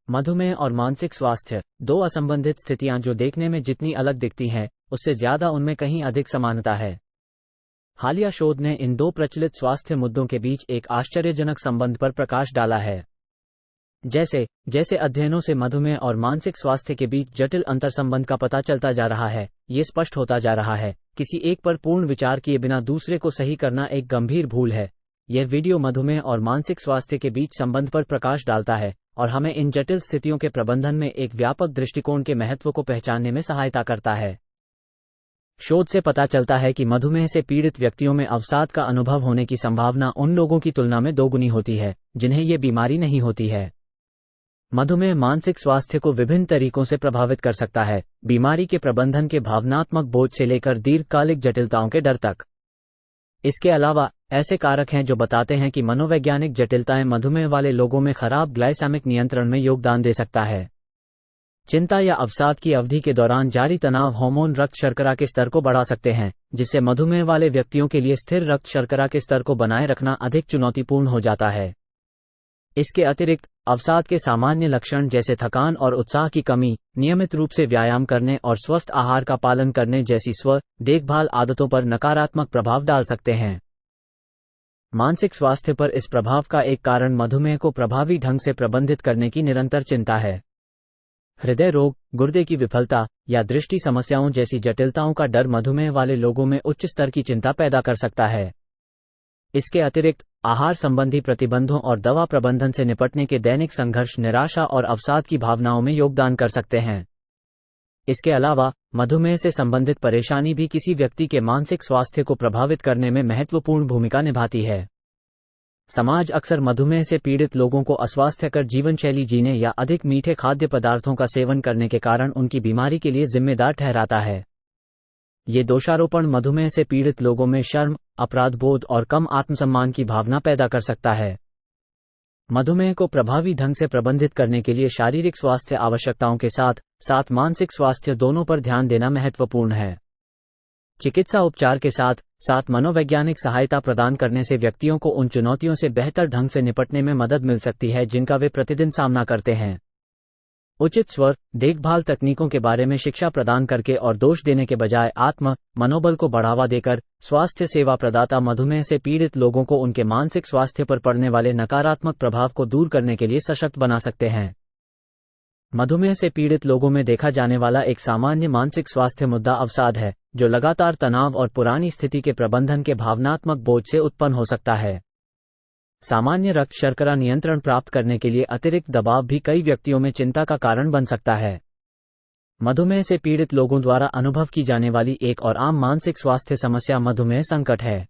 मधुमेह और मानसिक स्वास्थ्य दो असंबंधित स्थितियां जो देखने में जितनी अलग दिखती हैं, उससे ज्यादा उनमें कहीं अधिक समानता है। हालिया शोध ने इन दो प्रचलित स्वास्थ्य मुद्दों के बीच एक आश्चर्यजनक संबंध पर प्रकाश डाला है। जैसे जैसे अध्ययनों से मधुमेह और मानसिक स्वास्थ्य के बीच जटिल अंतर्संबंध का पता चलता जा रहा है, ये स्पष्ट होता जा रहा है, किसी एक पर पूर्ण विचार किए बिना दूसरे को सही करना एक गंभीर भूल है। यह वीडियो मधुमेह और मानसिक स्वास्थ्य के बीच संबंध पर प्रकाश डालता है और हमें इन जटिल स्थितियों के प्रबंधन में एक व्यापक दृष्टिकोण के महत्व को पहचानने में सहायता करता है। शोध से पता चलता है कि मधुमेह से पीड़ित व्यक्तियों में अवसाद का अनुभव होने की संभावना उन लोगों की तुलना में दोगुनी होती है जिन्हें ये बीमारी नहीं होती है। मधुमेह मानसिक स्वास्थ्य को विभिन्न तरीकों से प्रभावित कर सकता है, बीमारी के प्रबंधन के भावनात्मक बोझ से लेकर दीर्घकालिक जटिलताओं के डर तक। इसके अलावा ऐसे कारक हैं जो बताते हैं कि मनोवैज्ञानिक जटिलताएं मधुमेह वाले लोगों में खराब ग्लाइसेमिक नियंत्रण में योगदान दे सकता है। चिंता या अवसाद की अवधि के दौरान जारी तनाव हार्मोन रक्त शर्करा के स्तर को बढ़ा सकते हैं, जिससे मधुमेह वाले व्यक्तियों के लिए स्थिर रक्त शर्करा के स्तर को बनाए रखना अधिक चुनौतीपूर्ण हो जाता है। इसके अतिरिक्त अवसाद के सामान्य लक्षण जैसे थकान और उत्साह की कमी, नियमित रूप से व्यायाम करने और स्वस्थ आहार का पालन करने जैसी स्व देखभाल आदतों पर नकारात्मक प्रभाव डाल सकते हैं। मानसिक स्वास्थ्य पर इस प्रभाव का एक कारण मधुमेह को प्रभावी ढंग से प्रबंधित करने की निरंतर चिंता है। हृदय रोग, गुर्दे की विफलता या दृष्टि समस्याओं जैसी जटिलताओं का डर मधुमेह वाले लोगों में उच्च स्तर की चिंता पैदा कर सकता है। इसके अतिरिक्त आहार संबंधी प्रतिबंधों और दवा प्रबंधन से निपटने के दैनिक संघर्ष निराशा और अवसाद की भावनाओं में योगदान कर सकते हैं। इसके अलावा मधुमेह से संबंधित परेशानी भी किसी व्यक्ति के मानसिक स्वास्थ्य को प्रभावित करने में महत्वपूर्ण भूमिका निभाती है। समाज अक्सर मधुमेह से पीड़ित लोगों को अस्वास्थ्यकर जीवनशैली जीने या अधिक मीठे खाद्य पदार्थों का सेवन करने के कारण उनकी बीमारी के लिए जिम्मेदार ठहराता है। ये दोषारोपण मधुमेह से पीड़ित लोगों में शर्म, अपराध बोध और कम आत्मसम्मान की भावना पैदा कर सकता है। मधुमेह को प्रभावी ढंग से प्रबंधित करने के लिए शारीरिक स्वास्थ्य आवश्यकताओं के साथ साथ मानसिक स्वास्थ्य दोनों पर ध्यान देना महत्वपूर्ण है। चिकित्सा उपचार के साथ साथ मनोवैज्ञानिक सहायता प्रदान करने से व्यक्तियों को उन चुनौतियों से बेहतर ढंग से निपटने में मदद मिल सकती है जिनका वे प्रतिदिन सामना करते हैं। उचित स्व देखभाल तकनीकों के बारे में शिक्षा प्रदान करके और दोष देने के बजाय मनोबल को बढ़ावा देकर स्वास्थ्य सेवा प्रदाता मधुमेह से पीड़ित लोगों को उनके मानसिक स्वास्थ्य पर पड़ने वाले नकारात्मक प्रभाव को दूर करने के लिए सशक्त बना सकते हैं। मधुमेह से पीड़ित लोगों में देखा जाने वाला एक सामान्य मानसिक स्वास्थ्य मुद्दा अवसाद है, जो लगातार तनाव और पुरानी स्थिति के प्रबंधन के भावनात्मक बोझ से उत्पन्न हो सकता है। सामान्य रक्त शर्करा नियंत्रण प्राप्त करने के लिए अतिरिक्त दबाव भी कई व्यक्तियों में चिंता का कारण बन सकता है। मधुमेह से पीड़ित लोगों द्वारा अनुभव की जाने वाली एक और आम मानसिक स्वास्थ्य समस्या मधुमेह संकट है।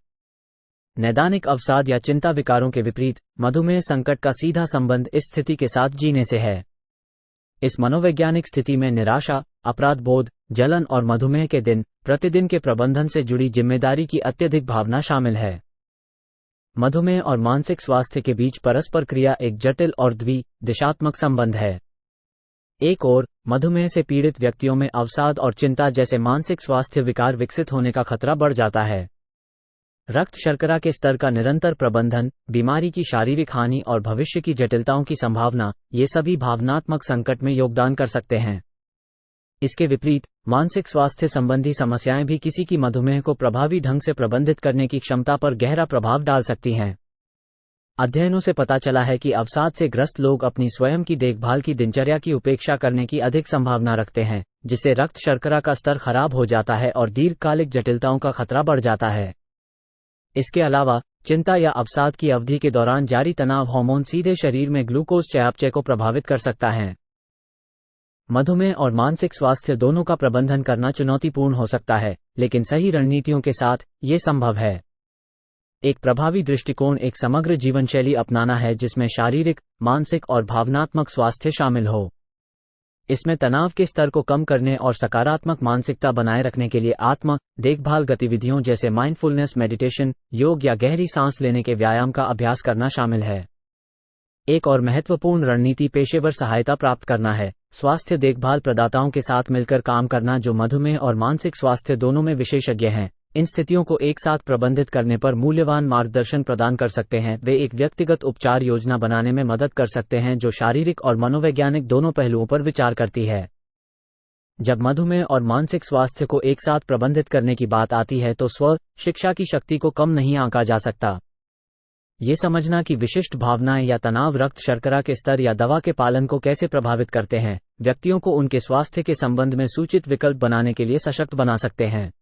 नैदानिक अवसाद या चिंता विकारों के विपरीत मधुमेह संकट का सीधा संबंध इस स्थिति के साथ जीने से है। इस मनोवैज्ञानिक स्थिति में निराशा, अपराध बोध, जलन और मधुमेह के दिन प्रतिदिन के प्रबंधन से जुड़ी जिम्मेदारी की अत्यधिक भावना शामिल है। मधुमेह और मानसिक स्वास्थ्य के बीच परस्पर क्रिया एक जटिल और द्वि-दिशात्मक संबंध है। एक ओर मधुमेह से पीड़ित व्यक्तियों में अवसाद और चिंता जैसे मानसिक स्वास्थ्य विकार विकसित होने का खतरा बढ़ जाता है। रक्त शर्करा के स्तर का निरंतर प्रबंधन, बीमारी की शारीरिक हानि और भविष्य की जटिलताओं की संभावना, ये सभी भावनात्मक संकट में योगदान कर सकते हैं। इसके विपरीत मानसिक स्वास्थ्य संबंधी समस्याएं भी किसी की मधुमेह को प्रभावी ढंग से प्रबंधित करने की क्षमता पर गहरा प्रभाव डाल सकती हैं। अध्ययनों से पता चला है कि अवसाद से ग्रस्त लोग अपनी स्वयं की देखभाल की दिनचर्या की उपेक्षा करने की अधिक संभावना रखते हैं, जिससे रक्त शर्करा का स्तर खराब हो जाता है और दीर्घकालिक जटिलताओं का खतरा बढ़ जाता है। इसके अलावा चिंता या अवसाद की अवधि के दौरान जारी तनाव हार्मोन सीधे शरीर में ग्लूकोज चयापचय को प्रभावित कर सकता है। मधुमेह और मानसिक स्वास्थ्य दोनों का प्रबंधन करना चुनौतीपूर्ण हो सकता है, लेकिन सही रणनीतियों के साथ ये संभव है। एक प्रभावी दृष्टिकोण एक समग्र जीवनशैली अपनाना है जिसमें शारीरिक, मानसिक और भावनात्मक स्वास्थ्य शामिल हो। इसमें तनाव के स्तर को कम करने और सकारात्मक मानसिकता बनाए रखने के लिए देखभाल गतिविधियों जैसे माइंडफुलनेस मेडिटेशन, योग या गहरी सांस लेने के व्यायाम का अभ्यास करना शामिल है। एक और महत्वपूर्ण रणनीति पेशेवर सहायता प्राप्त करना है। स्वास्थ्य देखभाल प्रदाताओं के साथ मिलकर काम करना जो मधुमेह और मानसिक स्वास्थ्य दोनों में विशेषज्ञ हैं, इन स्थितियों को एक साथ प्रबंधित करने पर मूल्यवान मार्गदर्शन प्रदान कर सकते हैं। वे एक व्यक्तिगत उपचार योजना बनाने में मदद कर सकते हैं जो शारीरिक और मनोवैज्ञानिक दोनों पहलुओं पर विचार करती है। जब मधुमेह और मानसिक स्वास्थ्य को एक साथ प्रबंधित करने की बात आती है तो स्व शिक्षा की शक्ति को कम नहीं आंका जा सकता। ये समझना कि विशिष्ट भावनाएं या तनाव रक्त शर्करा के स्तर या दवा के पालन को कैसे प्रभावित करते हैं, व्यक्तियों को उनके स्वास्थ्य के संबंध में सूचित विकल्प बनाने के लिए सशक्त बना सकते हैं।